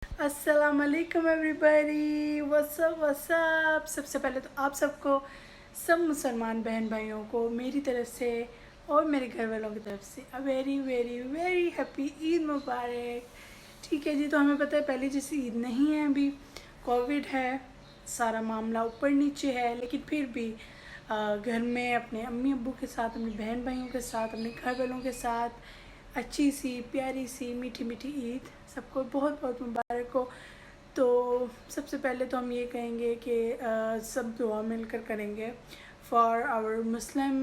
अस्सलाम वालेकुम everybody, WhatsApp. सबसे पहले तो आप सबको, सब मुसलमान बहन भाइयों को मेरी तरफ से और मेरे घर वालों की तरफ से a very very very happy Eid मुबारक। ठीक है जी, तो हमें पता है पहले जैसी ईद नहीं है, अभी कोविड है, सारा मामला ऊपर नीचे है, लेकिन फिर भी घर में अपने अम्मी अब्बू के साथ, अपने बहन भाइयों के साथ, अपने घर वालों के साथ अच्छी सी प्यारी सी मीठी मीठी ईद सबको बहुत बहुत मुबारक हो। तो सबसे पहले तो हम ये कहेंगे कि सब दुआ मिलकर करेंगे for our Muslim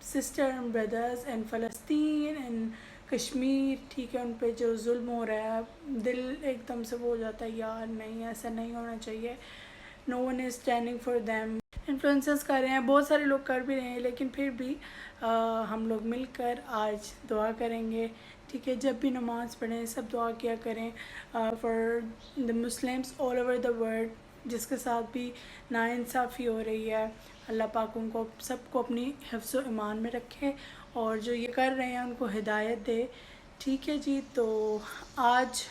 sister and brothers and फ़लस्तीन एंड कश्मीर। ठीक है, उन पे जो जुल्म हो रहा है, दिल एकदम से वो हो जाता है, यार नहीं ऐसा नहीं होना चाहिए। No one is standing for them. Influencers कर रहे हैं, बहुत सारे लोग कर भी रहे हैं, लेकिन फिर भी हम लोग मिलकर आज दुआ करेंगे। ठीक है, जब भी नमाज़ पढ़ें सब दुआ किया करें for the Muslims all over the world जिसके साथ भी नाइंसाफ़ी हो रही है। अल्लाह पाक उनको सबको अपनी हिफ्ज़ व ईमान में रखे और जो ये कर रहे हैं उनको हिदायत दे। ठीक है जी, तो आज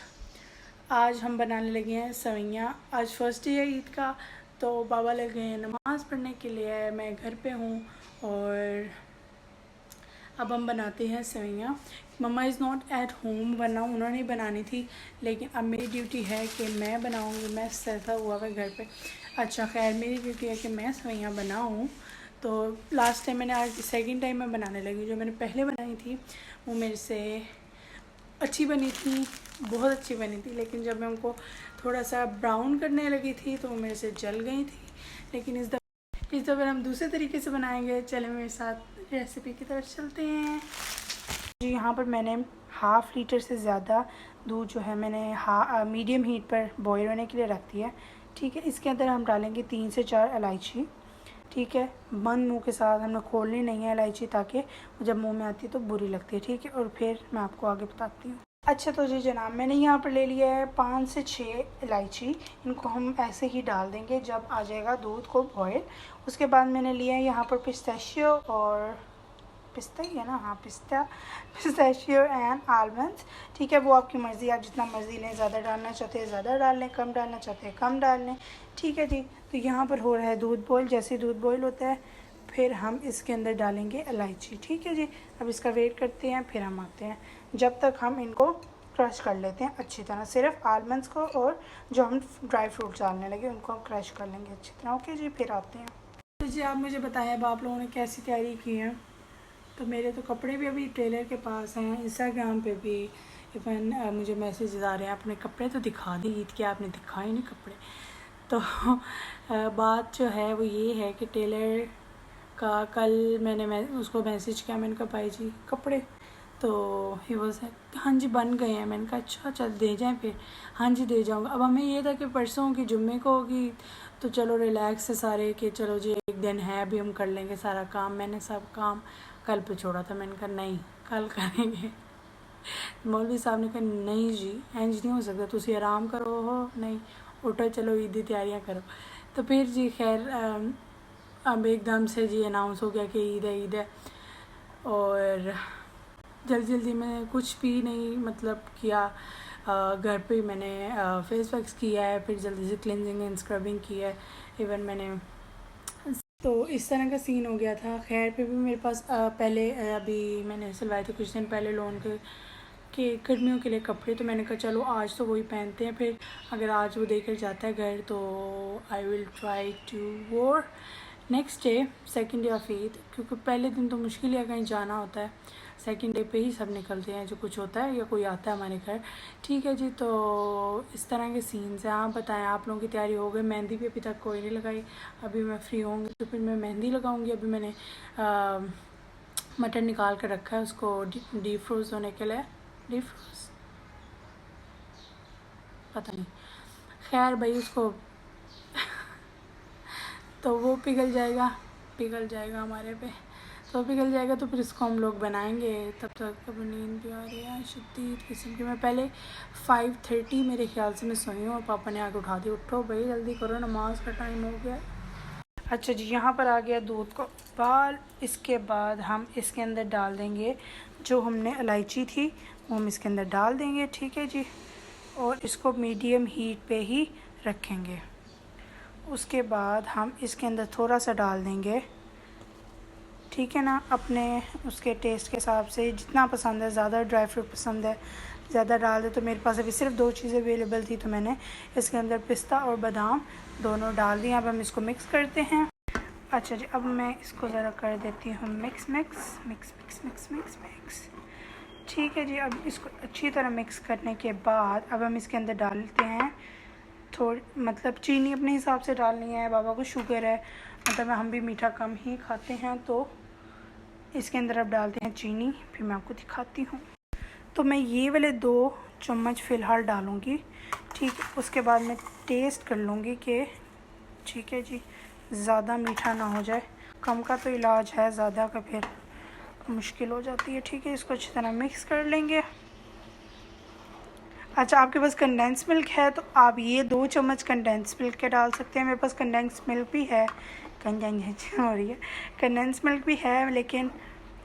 आज हम बनाने लगे हैं सवैयाँ। आज फर्स्ट डे है ईद का, तो बाबा लगे हैं नमाज़ पढ़ने के लिए, मैं घर पे हूँ और अब हम बनाते हैं सवैयाँ। मम्मा इज़ नॉट एट होम, वरना उन्होंने बनानी थी, लेकिन अब मेरी ड्यूटी है कि मैं बनाऊँगी। मैं सहता हुआ है घर पे। अच्छा खैर, मेरी ड्यूटी है कि मैं सवैयाँ बनाऊँ। तो लास्ट टाइम मैंने, आज सेकंड टाइम मैं बनाने लगी। जो मैंने पहले बनाई थी वो मेरे से अच्छी बनी थी, बहुत अच्छी बनी थी, लेकिन जब मैं उनको थोड़ा सा ब्राउन करने लगी थी तो वो मेरे से जल गई थी। लेकिन इस दफ़ा हम दूसरे तरीके से बनाएंगे। चले मेरे साथ रेसिपी की तरफ चलते हैं जी। यहाँ पर मैंने हाफ़ लीटर से ज़्यादा दूध जो है मैंने मीडियम हीट पर बॉयल होने के लिए रख दिया। ठीक है, इसके अंदर हम डालेंगे 3 से 4 इलायची। ठीक है, बंद मुंह के साथ, हमने खोलनी नहीं है इलायची, ताकि जब मुंह में आती है तो बुरी लगती है। ठीक है, और फिर मैं आपको आगे बताती हूँ। अच्छा तो जी जनाब, मैंने यहाँ पर ले लिया है 5 से 6 इलायची। इनको हम ऐसे ही डाल देंगे जब आ जाएगा दूध को बॉयल। उसके बाद मैंने लिया है यहाँ पर पिस्ताशियो और पिस्ता ही है ना, हाँ पिस्ताशियो एंड आलमंड्स। ठीक है, वो आपकी मर्ज़ी, आप जितना मर्ज़ी लें, ज़्यादा डालना चाहते हैं ज़्यादा डाल लें, कम डालना चाहते हैं कम डाल लें। ठीक है जी, तो यहाँ पर हो रहा है दूध बॉयल। जैसे ही दूध बॉयल होता है फिर हम इसके अंदर डालेंगे इलायची। ठीक है जी, अब इसका वेट करते हैं, फिर हम आते हैं। जब तक हम इनको क्रश कर लेते हैं अच्छी तरह, सिर्फ आलमंड्स को, और जो हम ड्राई फ्रूट्स डालने लगे उनको हम क्रश कर लेंगे अच्छी तरह। ओके जी, फिर आते हैं। तो जी आप मुझे बताएं अब आप लोगों ने कैसी तैयारी की है। तो मेरे तो कपड़े भी अभी टेलर के पास हैं, इंस्टाग्राम पे भी इवन मुझे मैसेजेस आ रहे हैं, अपने कपड़े तो दिखा दी, ईद के आपने दिखाए नहीं कपड़े। तो बात जो है वो ये है कि टेलर का कल मैंने उसको मैसेज किया, मैंने कहा भाई जी कपड़े, तो ही वॉज हाँ जी बन गए हैं। मैंने कहा अच्छा चल दे जाएं फिर। हाँ जी दे जाऊँगा। अब हमें ये था कि परसों की जुम्मे को होगी, तो चलो रिलैक्स है सारे, कि चलो जी एक दिन है अभी हम कर लेंगे सारा काम। मैंने सब काम कल पे छोड़ा था, मैंने कहा नहीं कल करेंगे। मौलवी साहब ने कहा नहीं जी इंज नहीं हो सकता, तुसी आराम करो। हो नहीं, उठो चलो ईद की तैयारियाँ करो। तो फिर जी खैर अब एकदम से जी अनाउंस हो गया कि ईद है, और जल्दी जल्दी मैंने कुछ भी नहीं मतलब किया। घर पे मैंने फेस वैक्स किया है, फिर जल्दी से क्लिनजिंग एंड स्क्रबिंग की है। इवन मैंने, तो इस तरह का सीन हो गया था। खैर फिर भी मेरे पास पहले अभी मैंने सिलवाए थे कुछ दिन पहले लोन के गर्मियों के लिए कपड़े, तो मैंने कहा चलो आज तो वही पहनते हैं। फिर अगर आज वो देकर जाता है घर तो आई विल ट्राई टू वोर next day, second day of Eid, क्योंकि पहले दिन तो मुश्किल है कहीं जाना होता है, सेकेंड डे पे ही सब निकलते हैं जो कुछ होता है या कोई आता है हमारे घर। ठीक है जी, तो इस तरह के सीन्स हैं। आप बताएं आप लोगों की तैयारी हो गई। मेहंदी भी अभी तक कोई नहीं लगाई, अभी मैं फ्री होंगी तो फिर मैं मेहंदी लगाऊंगी। अभी मैंने मटन निकाल कर रखा है उसको डीप फ्रोज होने के लिए। डीप फ्रोज पता नहीं, खैर भाई उसको तो वो पिघल जाएगा हमारे पे, तो पिघल जाएगा तो फिर इसको हम लोग बनाएंगे। तब तक अब नींद भी आ रही है शदीद किस्म की। मैं पहले 5:30 मेरे ख्याल से मैं सोई हूँ और पापा ने आके उठा दी, उठो भाई जल्दी करो नमाज का टाइम हो गया। अच्छा जी, यहाँ पर आ गया दूध को उबाल। इसके बाद हम इसके अंदर डाल देंगे जो हमने इलायची थी वो हम इसके अंदर डाल देंगे। ठीक है जी, और इसको मीडियम हीट पे ही रखेंगे। उसके बाद हम इसके अंदर थोड़ा सा डाल देंगे, ठीक है ना, अपने उसके टेस्ट के हिसाब से जितना पसंद है। ज़्यादा ड्राई फ्रूट पसंद है ज़्यादा डाल दे। तो मेरे पास अभी सिर्फ 2 चीज़ें अवेलेबल थी, तो मैंने इसके अंदर पिस्ता और बादाम दोनों डाल दिए। अब हम इसको मिक्स करते हैं। अच्छा जी, अब मैं इसको ज़रा कर देती हूँ mix mix mix mix mix mix mix. ठीक है जी, अब इसको अच्छी तरह मिक्स करने के बाद अब हम इसके अंदर डालते हैं थोड़ी, मतलब चीनी अपने हिसाब से डालनी है। बाबा को शुगर है, मतलब हम भी मीठा कम ही खाते हैं, तो इसके अंदर अब डालते हैं चीनी। फिर मैं आपको दिखाती हूँ। तो मैं ये वाले 2 चम्मच फ़िलहाल डालूँगी, ठीक है। उसके बाद मैं टेस्ट कर लूँगी कि ठीक है जी, ज़्यादा मीठा ना हो जाए। कम का तो इलाज है, ज़्यादा का फिर मुश्किल हो जाती है। ठीक है, इसको अच्छी तरह मिक्स कर लेंगे। अच्छा, आपके पास कंडेंस मिल्क है तो आप ये 2 चम्मच कंडेंस मिल्क के डाल सकते हैं। मेरे पास कंडेंस मिल्क भी है, कंडेंस हो रही है, कंडेंस मिल्क भी है, लेकिन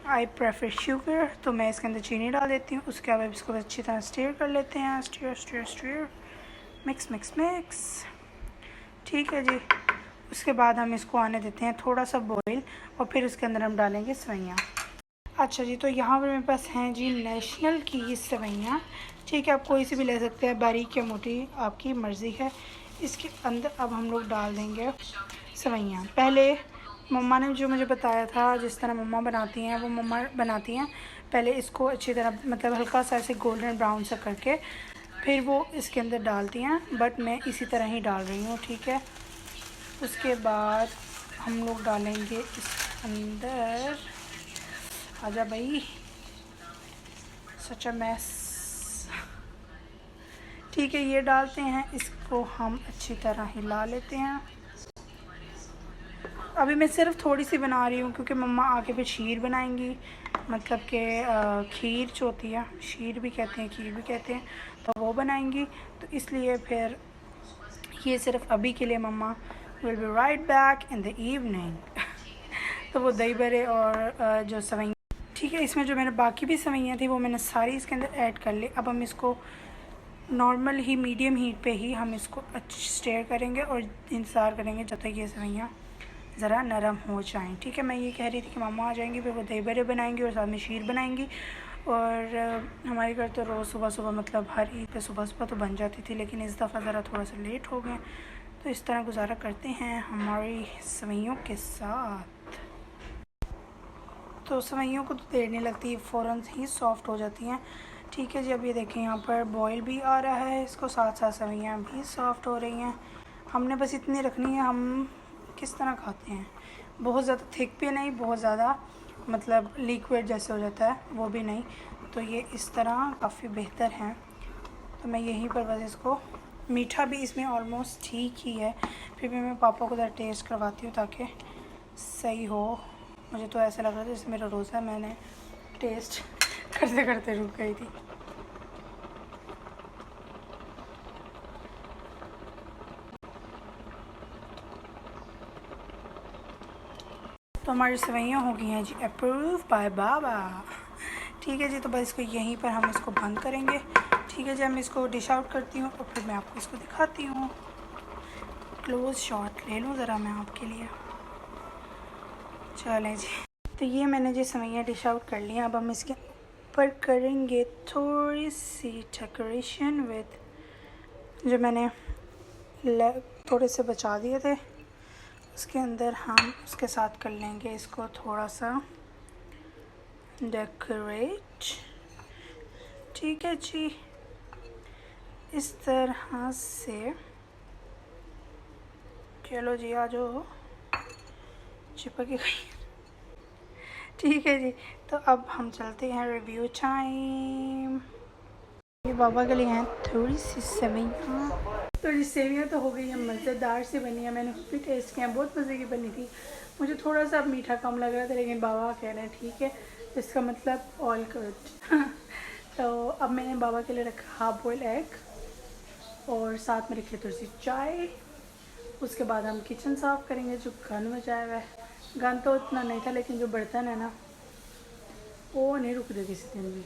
आई प्रेफर शुगर, तो मैं इसके अंदर चीनी डाल देती हूँ। उसके बाद इसको अच्छी तरह स्टीर कर लेते हैं। Stir stir stir, mix mix mix. ठीक है जी, उसके बाद हम इसको आने देते हैं थोड़ा सा बॉईल, और फिर उसके अंदर हम डालेंगे सेवइयाँ। अच्छा जी, तो यहाँ पर मेरे पास हैं जी नेशनल की सेवइयाँ। ठीक है, आप कोई सी भी ले सकते हैं, बारीक या मोटी, आपकी मर्ज़ी है। इसके अंदर अब हम लोग डाल देंगे सेवइयाँ। पहले मम्मा ने जो मुझे बताया था, जिस तरह मम्मा बनाती हैं, वो मम्मा बनाती हैं पहले इसको अच्छी तरह, मतलब हल्का सा ऐसे गोल्डन ब्राउन सा करके फिर वो इसके अंदर डालती हैं, बट मैं इसी तरह ही डाल रही हूँ। ठीक है, उसके बाद हम लोग डालेंगे इसके अंदर, आजा भाई, सच अ मैस। ठीक है, ये डालते हैं, इसको हम अच्छी तरह हिला लेते हैं। अभी मैं सिर्फ थोड़ी सी बना रही हूँ, क्योंकि मम्मा आके फिर शीर बनाएंगी, मतलब कि खीर जो होती है, शीर भी कहते हैं, खीर भी कहते हैं, तो वो बनाएंगी। तो इसलिए फिर ये सिर्फ अभी के लिए। Mamma will be right back in the evening. तो वो दही बड़े और जो सेवइयाँ, ठीक है, इसमें जो मैंने बाकी भी सेवइयाँ थी वो मैंने सारी इसके अंदर ऐड कर ली। अब हम इसको नॉर्मल ही मीडियम हीट पे ही हम इसको अच्छे स्टेयर करेंगे और इंतज़ार करेंगे जब तक ये सेवइयाँ ज़रा नरम हो जाएं। ठीक है, मैं ये कह रही थी कि मामा आ जाएंगी, फिर वो दही बड़े बनाएंगी और साथ में शीर बनाएंगी। और हमारे घर तो रोज़ सुबह सुबह, मतलब हर ईद पे सुबह सुबह तो बन जाती थी, लेकिन इस दफ़ा ज़रा थोड़ा सा लेट हो गए। तो इस तरह गुजारा करते हैं हमारी सेवइयों के साथ। तो सेवइयों को तो देर नहीं लगती, फ़ौरन ही सॉफ़्ट हो जाती हैं। ठीक है जी, अब ये देखें यहाँ पर बॉयल भी आ रहा है, इसको साथ साथ सेवइयाँ भी सॉफ़्ट हो रही हैं। हमने बस इतनी रखनी है। हम किस तरह खाते हैं, बहुत ज़्यादा थिक भी नहीं, बहुत ज़्यादा मतलब लिक्विड जैसे हो जाता है वो भी नहीं। तो ये इस तरह काफ़ी बेहतर हैं। तो मैं यहीं पर बस इसको, मीठा भी इसमें ऑलमोस्ट ठीक ही है, फिर भी मैं पापा को ज़रा टेस्ट करवाती हूँ ताकि सही हो। मुझे तो ऐसा लग रहा था जैसे मेरा रोज़ा, मैंने टेस्ट करते करते रुक गई थी। तो हमारी सेवइयाँ हो गई हैं जी अप्रूव बाय बाबा। ठीक है जी, तो बस इसको यहीं पर हम इसको बंद करेंगे। ठीक है जी, मैं इसको डिश आउट करती हूँ और फिर मैं आपको इसको दिखाती हूँ। क्लोज शॉट ले लूँ ज़रा मैं आपके लिए। चलें जी, तो ये मैंने जी सेवइयाँ डिश आउट कर ली हैं। अब हम इसके ऊपर करेंगे थोड़ी सी डेकोरेशन विद, जो मैंने थोड़े से बचा दिए थे, उसके अंदर हम उसके साथ कर लेंगे इसको थोड़ा सा डेकोरेट। ठीक है जी, इस तरह से। चलो जी, आ जाओ, चिपक गई। ठीक है जी, तो अब हम चलते हैं रिव्यू टाइम। ये बाबा के लिए हैं थोड़ी सी सेवइयाँ। तो ये सेवइयाँ तो हो गई हैं, मज़ेदार से बनी है, मैंने खुद भी टेस्ट किया, बहुत मज़े की बनी थी। मुझे थोड़ा सा मीठा कम लग रहा था, लेकिन बाबा कह रहे हैं ठीक है, तो इसका मतलब ऑल गुड। तो अब मैंने बाबा के लिए रखा हाफ बॉयल एग और साथ में रखी थोड़ी सी चाय। उसके बाद हम किचन साफ़ करेंगे, जो गंद मचाया हुआ है। गंद तो उतना नहीं था, लेकिन जो बर्तन है ना, वो नहीं रुक रहे किसी दिन भी,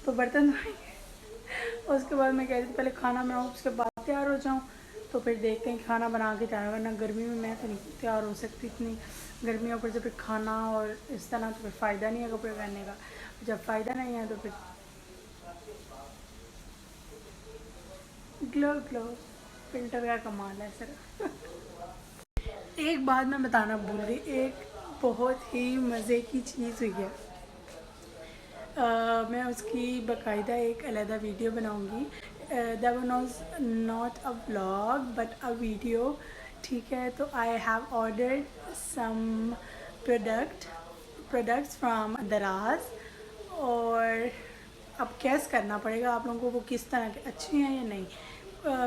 तो बर्तन धोएंगे। उसके बाद मैं कह रही थी पहले खाना बनाऊँ, उसके बाद तैयार हो जाऊँ। तो फिर देखते हैं खाना बना के तैयार, वरना गर्मी में मैं तो नहीं तैयार हो सकती इतनी गर्मियों पर। जब फिर खाना और इस तरह तो फिर फ़ायदा नहीं है कपड़े पहनने का। जब फ़ायदा नहीं है तो फिर ग्लो ग्लो फिल्टर का कमाल है सर। एक बात मैं बताना भूल गई, एक बहुत ही मज़े की चीज़ हुई है। मैं उसकी बाकायदा एक अलहदा वीडियो बनाऊंगी। That was not a vlog but a video, ठीक है। तो I have ordered some products from Daraz, और अब कैस करना पड़ेगा आप लोगों को वो किस तरह के अच्छे हैं या नहीं।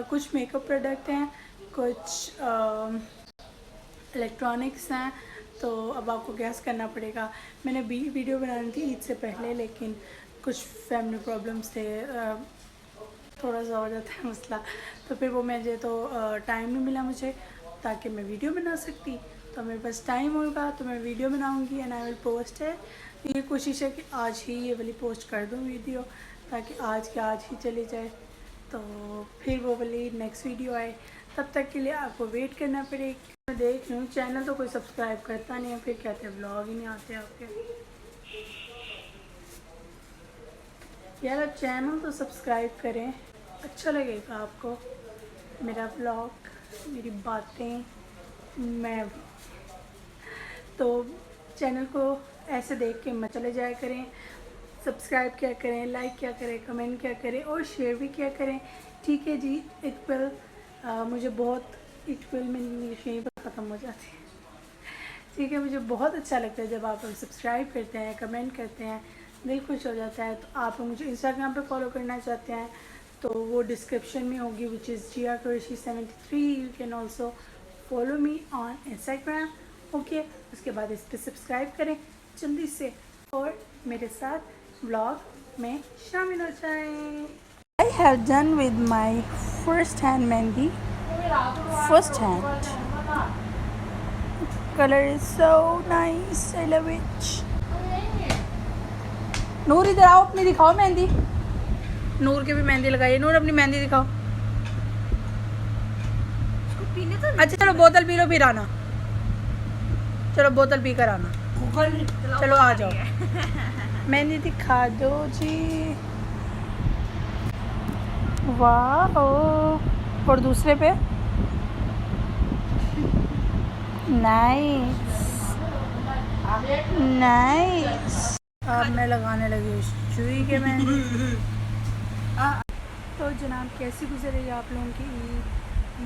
कुछ मेकअप प्रोडक्ट हैं, कुछ इलेक्ट्रॉनिक्स हैं, तो अब आपको गैस करना पड़ेगा। मैंने वीडियो बनानी थी ईद से पहले, लेकिन कुछ फैमिली प्रॉब्लम्स थे, थोड़ा सा हो जाता है मसला, तो फिर वो मुझे तो टाइम नहीं मिला मुझे ताकि मैं वीडियो बना सकती। तो मेरे पास टाइम होगा तो मैं वीडियो बनाऊंगी एंड आई विल पोस्ट है। ये कोशिश है कि आज ही ये वाली पोस्ट कर दूँ वीडियो, ताकि आज के आज ही चली जाए, तो फिर वो वाली नेक्स्ट वीडियो आए। तब तक के लिए आपको वेट करना पड़ेगा। मैं देख रही हूँ चैनल तो कोई सब्सक्राइब करता नहीं है, फिर कहते हैं व्लॉग ही नहीं आते आपके। यार आप चैनल तो सब्सक्राइब करें, अच्छा लगेगा आपको मेरा व्लॉग, मेरी बातें। मैं तो चैनल को ऐसे देख के मत चले जाया करें, सब्सक्राइब क्या करें, लाइक क्या करें, कमेंट क्या करें और शेयर भी क्या करें, ठीक है जी। इट विल मुझे बहुत इट विल मेरी इंग्लिश यहीं पर ख़त्म हो जाती है, ठीक है। मुझे बहुत अच्छा लगता है जब आप सब्सक्राइब करते हैं, कमेंट करते हैं, दिल खुश हो जाता है। तो आप मुझे इंस्टाग्राम पे फॉलो करना चाहते हैं तो वो डिस्क्रिप्शन में होगी, which is Zia Qureshi 73। You can also follow me on Instagram, okay. उसके बाद इस पर सब्सक्राइब करें जल्दी से और मेरे साथ व्लॉग में शामिल हो जाएं। I have done with my first hand mehndi, first hand. Color is so nice, I love it. नूर इधर आओ, अपनी दिखाओ मेहंदी। नूर के भी मेहंदी लगाइए। नूर अपनी मेहंदी दिखाओ। अच्छा चलो बोतल पी लो फिर आना, चलो बोतल पी कर आना, चलो आ जाओ। मेहंदी दिखा दो जी, वाह। और दूसरे पे नाइस नाइस। अब मैं लगाने लगी चुई के मेहंदी। तो जनाब कैसी गुजर रही है आप लोगों की ईद?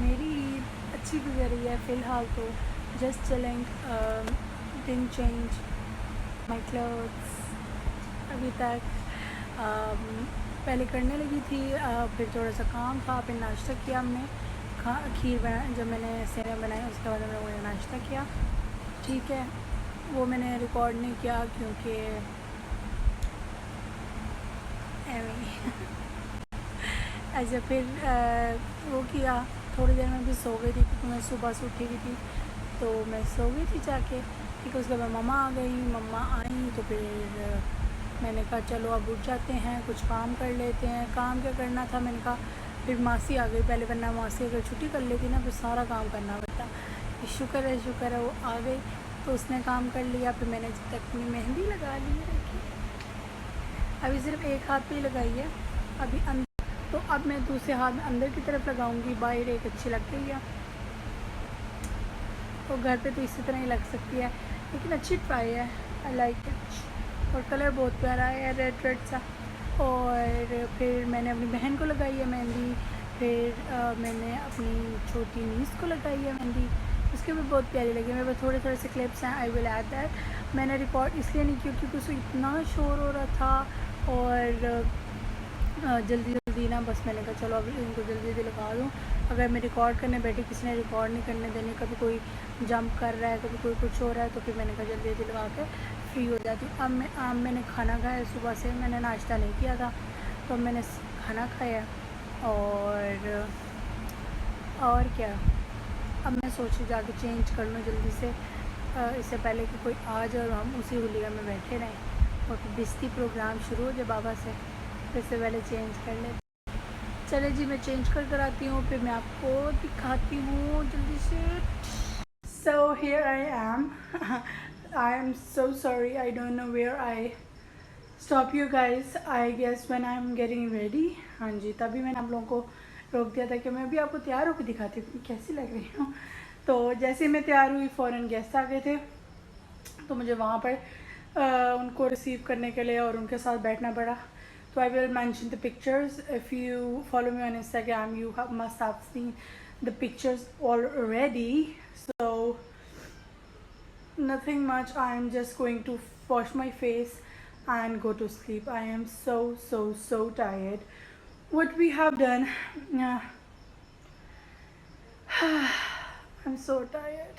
मेरी ईद अच्छी गुजर रही है फ़िलहाल तो। Just chilling, didn't change my clothes अभी तक। पहले करने लगी थी, फिर थोड़ा सा काम था, फिर नाश्ता किया हमने, खीर बना, जब मैंने सेवइयां बनाई उसके बाद हम लोगों ने नाश्ता किया, ठीक है। वो मैंने रिकॉर्ड नहीं किया क्योंकि ऐसे फिर वो किया, थोड़ी देर में भी सो गई थी क्योंकि मैं सुबह से उठी हुई थी, तो मैं सो गई थी जाके, ठीक है। उसके बाद मम्मा आ गई, मम्मा आई तो फिर मैंने कहा चलो अब उठ जाते हैं, कुछ काम कर लेते हैं। काम क्या करना था, मैंने कहा फिर मासी आ गई पहले, वरना मासी अगर छुट्टी कर लेती ना फिर सारा काम करना पड़ता। शुक्र है वो आ गई तो उसने काम कर लिया। फिर मैंने जब तक अपनी मेहंदी लगा ली रखी, अभी सिर्फ एक हाथ पे ही लगाई है अभी अंदर, तो अब मैं दूसरे हाथ में अंदर की तरफ लगाऊंगी। बाहर एक अच्छी लग गई है तो घर पे तो इसी तरह ही लग सकती है, लेकिन अच्छी ट्राई है, आई लाइक इट। और कलर बहुत प्यारा है, रेड रेड सा। और फिर मैंने अपनी बहन को लगाई है मेहंदी, फिर मैंने अपनी छोटी नीस को लगाई है मेहंदी, उसके भी बहुत प्यारी लगी। मेरे पास थोड़े से क्लिप्स हैं, आई विल ऐड दैट। मैंने रिकॉर्ड इसलिए नहीं किया क्योंकि उसको इतना शोर हो रहा था और जल्दी ना, बस मैंने कहा चलो अभी इनको जल्दी लगा दूँ। अगर मैं रिकॉर्ड करने बैठी किसी ने रिकॉर्ड नहीं करने देने, कभी कोई जंप कर रहा है, कभी कोई कुछ हो रहा है, तो फिर मैंने कहा जल्दी लगा के फ्री हो जाती। अब मैंने खाना खाया, सुबह से मैंने नाश्ता नहीं किया था तो मैंने खाना खाया और क्या। अब मैं सोची जाके चेंज कर लूँ जल्दी से, इससे पहले कि कोई आ जाए और हम उसी हुलिया में बैठे रहें और फिर बिस्ती प्रोग्राम शुरू हो जाए बाबा से, तो इससे पहले चेंज कर ले। चले जी, मैं चेंज कर कर आती हूँ, फिर मैं आपको दिखाती हूँ जल्दी से। So here I am. I am so sorry. I don't know where I stop you guys. I guess when I'm getting ready. हाँ जी, तभी मैंने आप लोगों को रोक दिया था कि मैं भी आपको तैयार होकर दिखाती हूँ कैसी लग रही हूँ। तो जैसे मैं तैयार हुई फ़ौरन गेस्ट आ गए थे, तो मुझे वहाँ पर उनको रिसीव करने के लिए और उनके साथ बैठना पड़ा। तो I will mention the pictures. If you follow me on Instagram you must have seen the pictures already. So nothing much. I am just going to wash my face and go to sleep. I am so tired. What we have done, I'm so tired.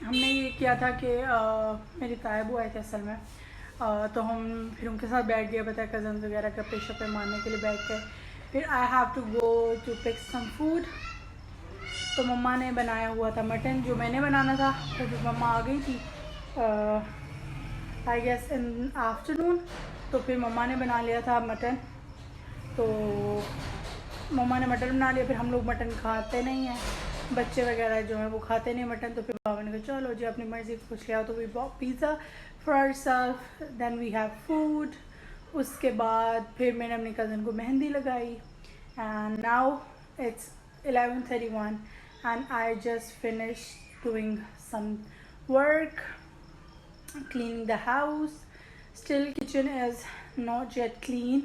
हमने ये किया था कि मेरी तायब आए थे असल में, तो हम फिर उनके साथ बैठ गए, पता है कज़न वगैरह गप्पे शप्पे मारने के लिए बैठ गए. फिर I have to go to pick some food. तो मम्मा ने बनाया हुआ था मटन जो मैंने बनाना था. तो फिर मम्मा आ गई थी आई गेस इन आफ्टरनून. तो फिर मम्मा ने बना लिया था मटन. तो मम्मा ने मटन बना लिया. फिर हम लोग मटन खाते नहीं हैं, बच्चे वगैरह जो हैं वो खाते नहीं मटन. तो फिर बाबा ने कहा चलो जी अपनी मर्ज़ी कुछ ले आओ. तो we bought pizza for ourself, then we have food. उसके बाद फिर मैंने अपनी कज़न को मेहंदी लगाई. And now it's 11:31 and I just finished doing some work, cleaning the house. Still kitchen is not yet clean.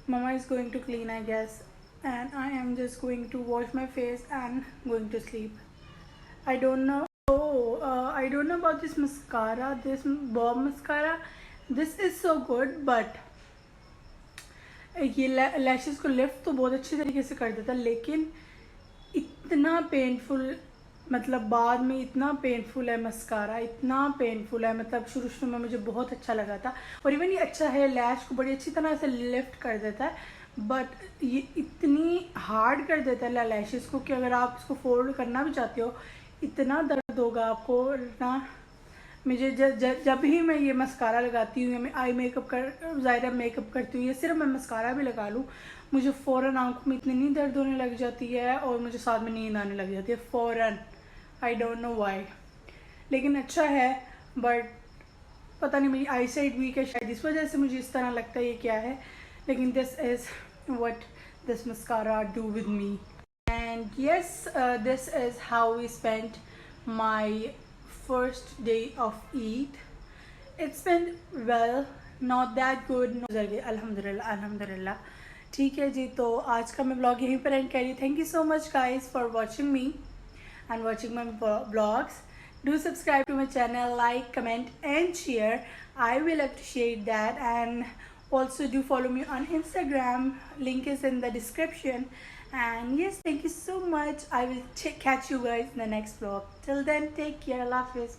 Mama is going to clean I guess, and I am just going to wash my face and going to sleep. I don't know. I don't know about this mascara, this Bob mascara. This is so good, but ये lashes को lift तो बहुत अच्छी तरीके से कर देता, लेकिन इतना पेनफुल, मतलब बाद में इतना पेनफुल है मस्कारा, इतना पेनफुल है. मतलब शुरू में मुझे बहुत अच्छा लगा था, और इवन ये अच्छा है, लैश को बड़ी अच्छी तरह से लिफ्ट कर देता है. बट ये इतनी हार्ड कर देता है लैशेस को कि अगर आप इसको फोल्ड करना भी चाहते हो इतना दर्द होगा आपको ना. मुझे जब भी मैं ये मस्कारा लगाती हूँ या मैं आई मेकअप ज़ाहिर मेकअप करती हूँ, ये सिर्फ मैं मस्कारा भी लगा लूँ, मुझे फ़ौरन आँखों में इतनी दर्द होने लग जाती है और मुझे साथ में नींद आने लग जाती है फ़ौरन. I don't know why. लेकिन अच्छा है, बट पता नहीं मेरी आई साइड वीक है शायद, इस वजह से मुझे इस तरह लगता है ये क्या है. लेकिन this is what this mascara do with me. And yes, this is how we spend my first day of Eid. It's been well, not that good. अल्हम्दुलिल्लाह अल्हम्दुलिल्लाह. ठीक है जी, तो आज का मैं ब्लॉग यहीं पर एंड करी. Thank you so much guys for watching me and watching my vlogs. Do subscribe to my channel, like, comment and share. I will appreciate that. And also do follow me on Instagram. Link is in the description. And yes, thank you so much. I will catch you guys in the next vlog. Till then, take care. Allah Hafiz.